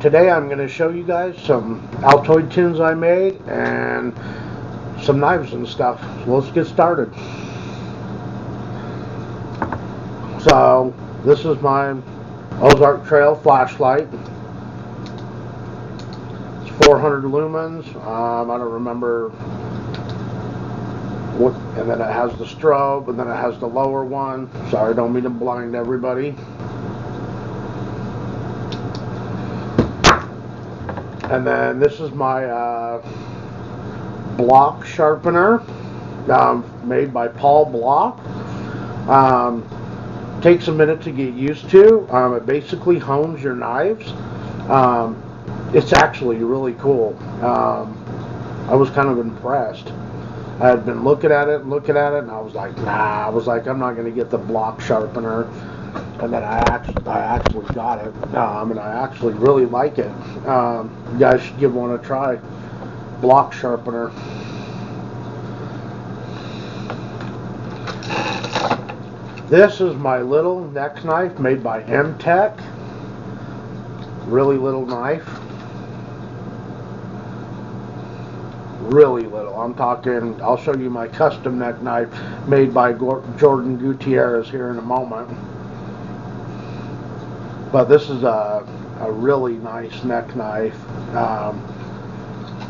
Today I'm going to show you guys some Altoid tins I made and some knives and stuff. So let's get started. So this is my Ozark Trail flashlight. It's 400 lumens. I don't remember what, and then it has the strobe, and then it has the lower one. Sorry, don't mean to blind everybody. And then this is my block sharpener, made by Paul Block. Takes a minute to get used to. It basically hones your knives. It's actually really cool. I was kind of impressed. I had been looking at it, and I was like, nah. I was like, I'm not going to get the block sharpener. And then I actually got it, and I actually really like it. You guys should give one a try. Block sharpener. This is my little neck knife made by M-Tech. Really little knife. Really little. I'm talking, I'll show you my custom neck knife made by Jordan Gutierrez here in a moment. But this is a really nice neck knife,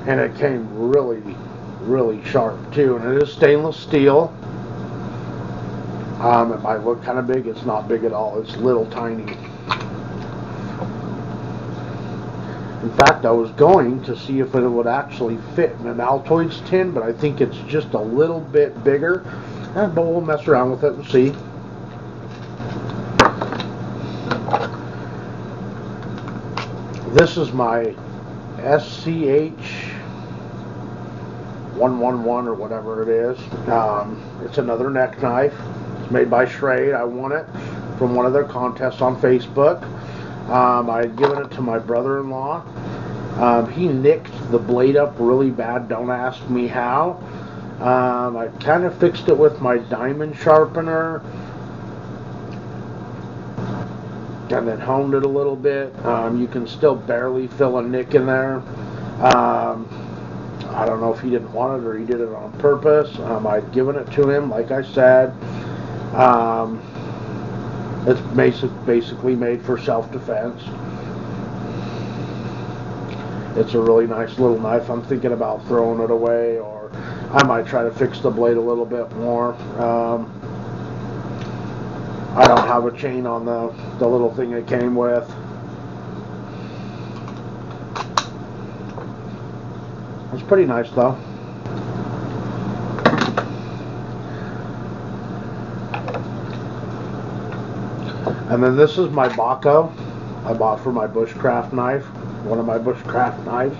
and it came really sharp too, and it is stainless steel. It might look kind of big. It's not big at all. It's little tiny. In fact, I was going to see if it would actually fit in an Altoids tin, but I think it's just a little bit bigger. But we'll mess around with it and see. This is my SCH 111 or whatever it is. It's another neck knife. It's made by Schrade. I won it from one of their contests on Facebook. I had given it to my brother-in-law. He nicked the blade up really bad. Don't ask me how. I kind of fixed it with my diamond sharpener, and then honed it a little bit. You can still barely feel a nick in there. I don't know if he didn't want it or he did it on purpose. I'd given it to him, like I said. It's basically made for self-defense. It's a really nice little knife. I'm thinking about throwing it away, or I might try to fix the blade a little bit more. I don't have a chain on the little thing it came with. It's pretty nice though. And then this is my Baco I bought for my Bushcraft knife, one of my Bushcraft knives.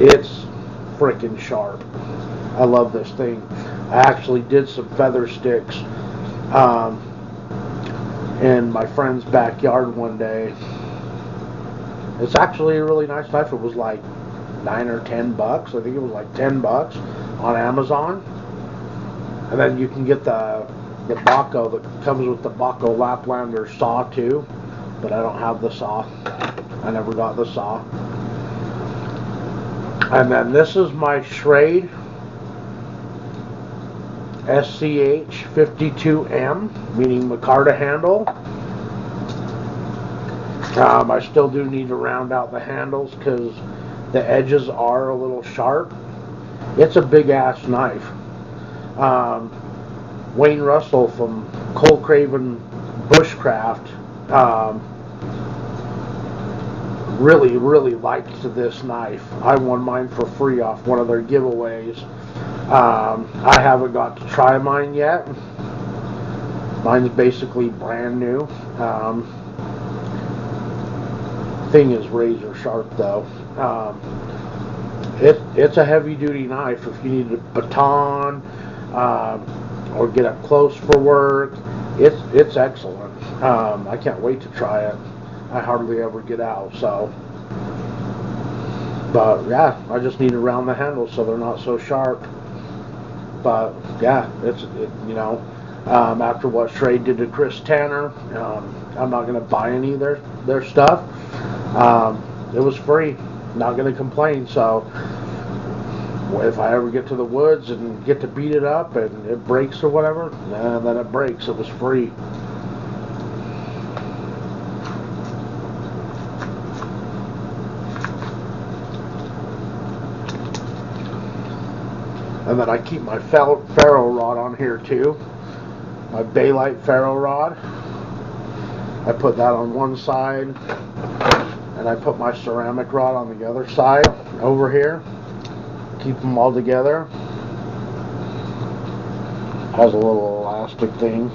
It's freaking sharp. I love this thing. I actually did some feather sticks in my friend's backyard one day. It's actually a really nice knife. It was like $9 or $10. I think it was like $10 on Amazon. And then you can get the Baco that comes with the Baco Laplander saw too. But I don't have the saw. I never got the saw. And then this is my Schrade SCH 52M, meaning micarta handle. I still do need to round out the handles because the edges are a little sharp. It's a big ass knife. Wayne Russell from Cole Craven Bushcraft really liked this knife. I won mine for free off one of their giveaways. I haven't got to try mine yet. Mine's basically brand new. Thing is razor sharp though. It's a heavy duty knife if you need a baton or get up close for work. It's excellent. I can't wait to try it. I hardly ever get out, so. But yeah, I just need to round the handles so they're not so sharp. But yeah, you know, after what Shrade did to Chris Tanner. I'm not going to buy any of their stuff. It was free. Not going to complain. So if I ever get to the woods and get to beat it up and it breaks or whatever, then it breaks. It was free. And then I keep my ferro rod on here too. My Baylite ferro rod. I put that on one side, and I put my ceramic rod on the other side over here. Keep them all together. Has a little elastic thing.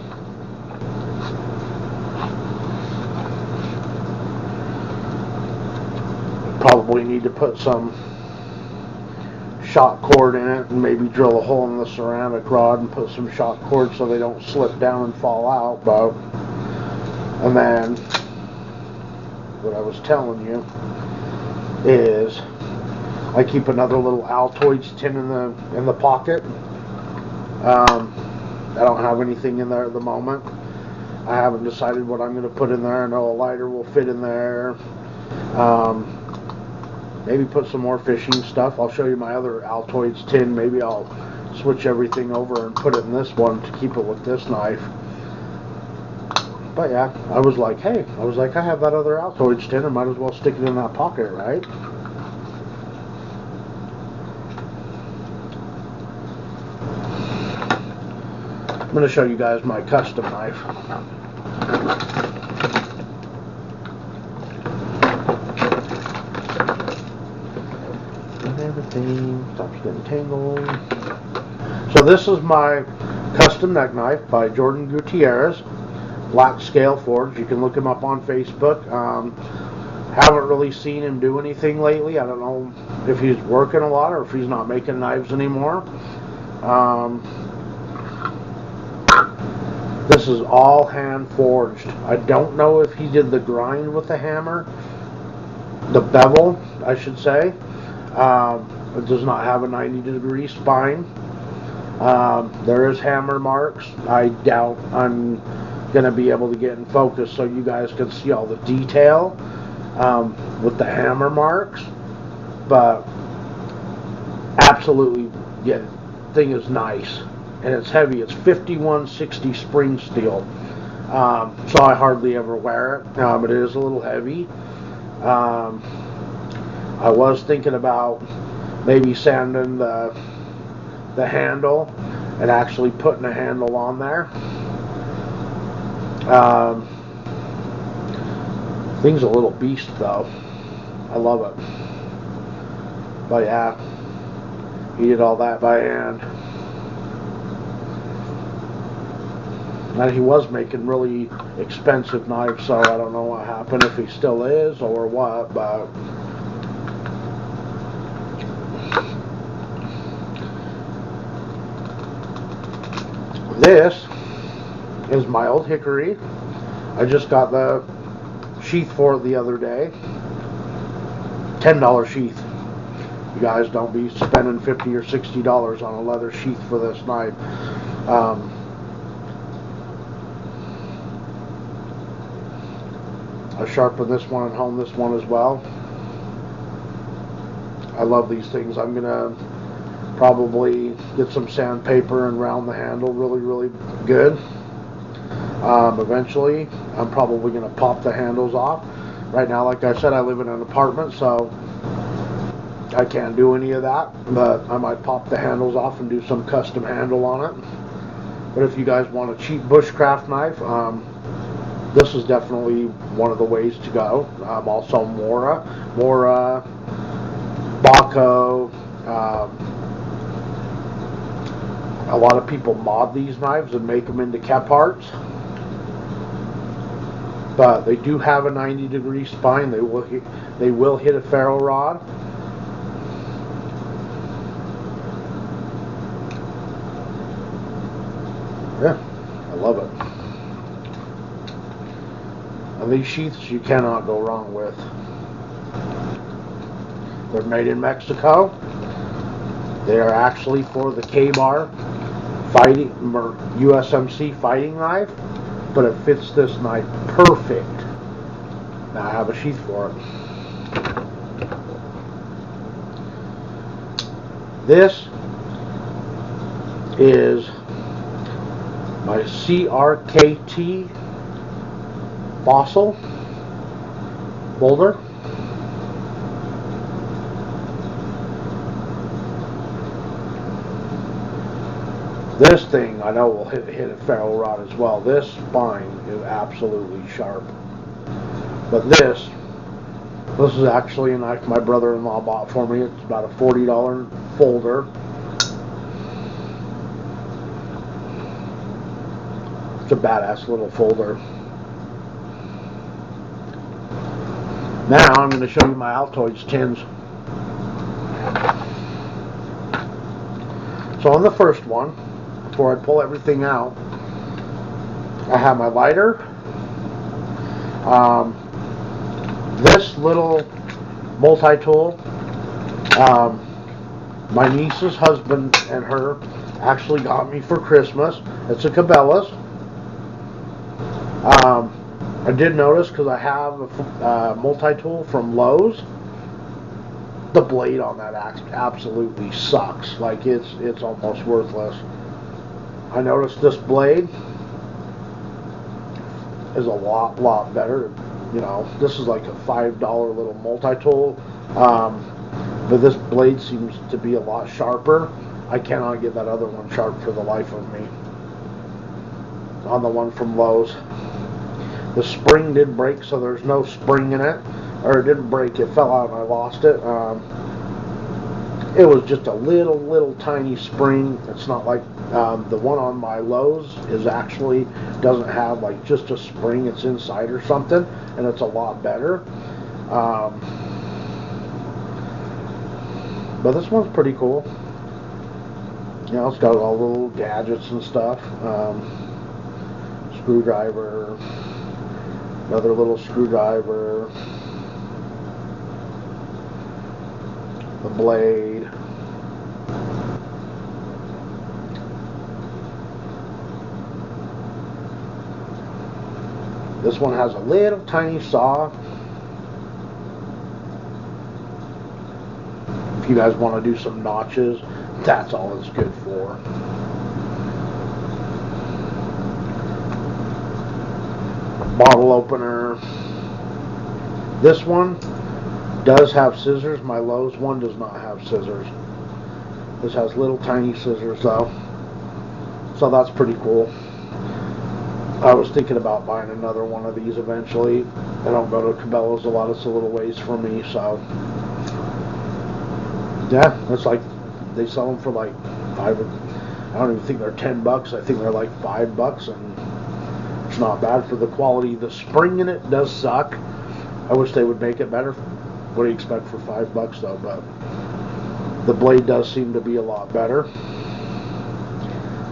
Probably need to put some shot cord in it and maybe drill a hole in the ceramic rod and put some shot cord so they don't slip down and fall out. And then what I was telling you is I keep another little Altoids tin in the pocket. I don't have anything in there at the moment. I haven't decided what I'm going to put in there. I know a lighter will fit in there. Maybe put some more fishing stuff. I'll show you my other Altoids tin. Maybe I'll switch everything over and put it in this one to keep it with this knife. But yeah, I was like, I have that other Altoids tin. I might as well stick it in that pocket, right? I'm going to show you guys my custom knife. Everything stops getting tangled. So this is my custom neck knife by Jordan Gutierrez, black scale forged. You can look him up on Facebook. Haven't really seen him do anything lately. I don't know if he's working a lot or if he's not making knives anymore. This is all hand forged. I don't know if he did the grind with the hammer, the bevel I should say. It does not have a 90-degree spine. There is hammer marks. I doubt I'm going to be able to get in focus so you guys can see all the detail with the hammer marks. But absolutely, yeah, the thing is nice. And it's heavy. It's 5160 spring steel. So I hardly ever wear it. It is a little heavy. I was thinking about maybe sanding the handle and actually putting a handle on there. Thing's a little beast though. I love it. But yeah, he did all that by hand. And he was making really expensive knives, so I don't know what happened, if he still is or what, but this is my old Hickory. I just got the sheath for it the other day. $10 sheath. You guys don't be spending $50 or $60 on a leather sheath for this knife. I sharpened this one and honed this one as well. I love these things. I'm gonna probably get some sandpaper and round the handle really good. Eventually I'm probably gonna pop the handles off. Right now, like I said, I live in an apartment, so I can't do any of that, but I might pop the handles off and do some custom handle on it. But if you guys want a cheap bushcraft knife, this is definitely one of the ways to go. Also Mora, Baco. A lot of people mod these knives and make them into cap parts. But they do have a 90-degree spine. They will hit a ferro rod. Yeah, I love it. And these sheaths you cannot go wrong with. They're made in Mexico. They are actually for the K-bar USMC fighting knife, but it fits this knife perfect. Now I have a sheath for it. This is my CRKT fossil boulder. This thing I know will hit a ferro rod as well. This spine is absolutely sharp. But this is actually a knife my brother-in-law bought for me. It's about a $40 folder. It's a badass little folder. Now I'm going to show you my Altoids Tins. So on the first one, before I pull everything out, I have my lighter. This little multi-tool, my niece's husband and her actually got me for Christmas. It's a Cabela's. I did notice, because I have a multi-tool from Lowe's, the blade on that absolutely sucks. Like, it's almost worthless. I noticed this blade is a lot better. You know, this is like a $5 little multi-tool, but this blade seems to be a lot sharper. I cannot get that other one sharp for the life of me. On the one from Lowe's, the spring did break, so there's no spring in it, or it didn't break. It fell out and I lost it. It was just a little tiny spring. It's not like the one on my Lowe's is actually doesn't have like just a spring. It's inside or something, and it's a lot better. But this one's pretty cool. You know, it's got all the little gadgets and stuff. Screwdriver, another little screwdriver, the blade. This one has a little tiny saw. If you guys want to do some notches, that's all it's good for. Bottle opener. This one does have scissors. My Lowe's one does not have scissors. This has little tiny scissors though, so that's pretty cool. I was thinking about buying another one of these eventually. I don't go to Cabela's a lot. It's a little ways for me, so yeah, it's like they sell them for like I don't even think they're $10. I think they're like $5, and it's not bad for the quality. The spring in it does suck. I wish they would make it better. What do you expect for $5 though? But the blade does seem to be a lot better.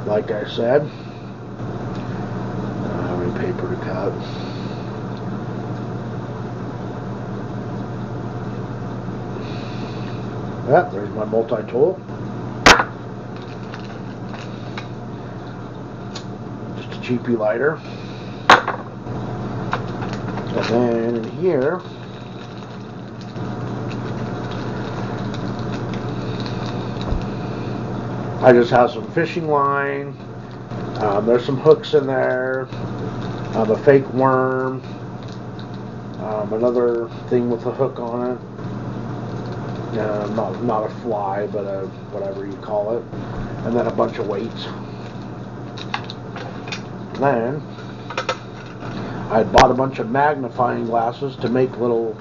Like I said, I don't have any paper to cut. Yeah, there's my multi-tool. Just a cheapy lighter. And then in here, I just have some fishing line. There's some hooks in there. A fake worm. Another thing with a hook on it. Not a fly, but a whatever you call it. And then a bunch of weights. Then I bought a bunch of magnifying glasses to make little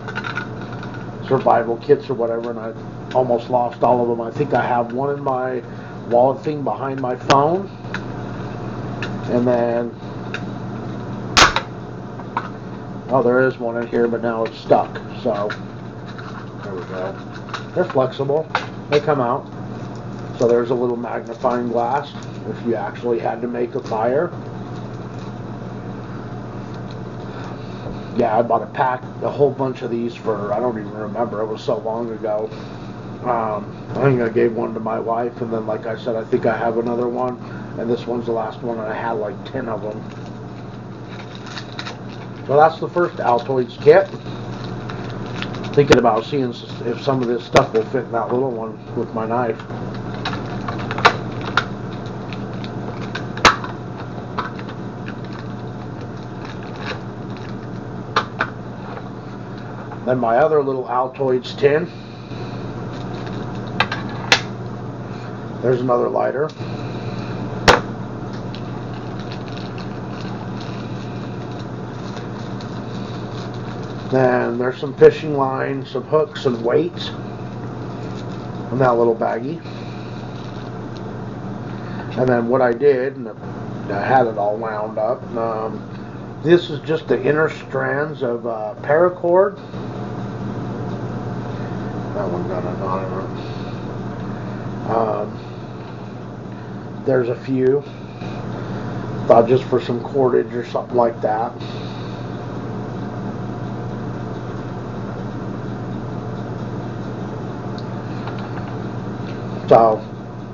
survival kits or whatever, and I almost lost all of them. I think I have one in my wallet thing behind my phone, and then oh, there is one in here, but now it's stuck. So there we go. They're flexible. They come out. So there's a little magnifying glass if you actually had to make a fire. Yeah, I bought a whole bunch of these for, I don't even remember, it was so long ago. I think I gave one to my wife, and then like I said, I think I have another one. and this one's the last one, and I had like 10 of them. So that's the first Altoids kit. Thinking about seeing if some of this stuff will fit in that little one with my knife. Then my other little Altoids tin. There's another lighter. Then there's some fishing line, some hooks and weights in that little baggie. And then what I did, and I had it all wound up, this is just the inner strands of paracord. That one got a knot in it. There's a few. Thought just for some cordage or something like that. So,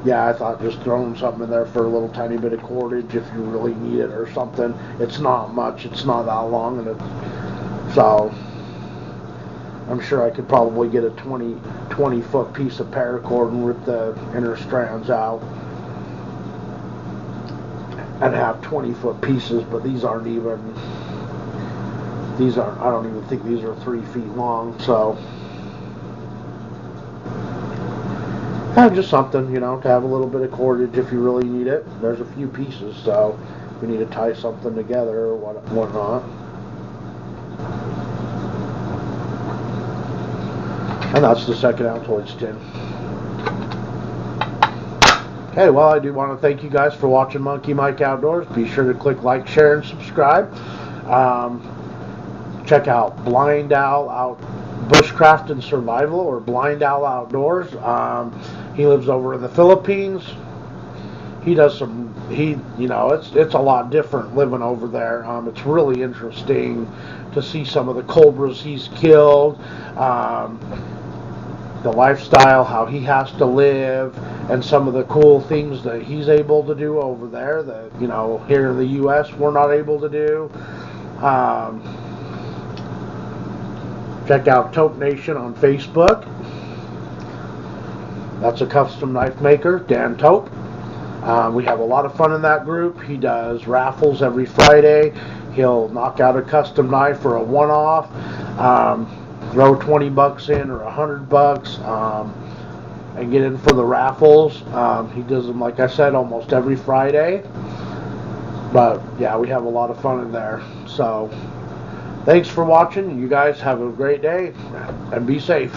yeah, I thought just throwing something in there for a little tiny bit of cordage if you really need it or something. It's not much. It's not that long, and so I'm sure I could probably get a 20 foot piece of paracord and rip the inner strands out and have 20 foot pieces, but these aren't even, I don't even think these are 3 feet long, so just something, you know, to have a little bit of cordage if you really need it. There's a few pieces, so if you need to tie something together or whatnot. And that's the second Altoids tin. Okay, well, I do want to thank you guys for watching Monkey Mike Outdoors. Be sure to click like, share, and subscribe. Check out Blind Owl Out Bushcraft and Survival, or Blind Owl Outdoors. He lives over in the Philippines. He does you know, it's a lot different living over there. It's really interesting to see some of the cobras he's killed, the lifestyle, how he has to live, and some of the cool things that he's able to do over there that, you know, here in the U.S. we're not able to do. Check out Taupe Nation on Facebook. That's a custom knife maker, Dan Taupe. We have a lot of fun in that group. He does raffles every Friday. He'll knock out a custom knife or a one-off, throw 20 bucks in or $100, and get in for the raffles. He does them, like I said, almost every Friday. But yeah, we have a lot of fun in there. So thanks for watching. You guys have a great day and be safe.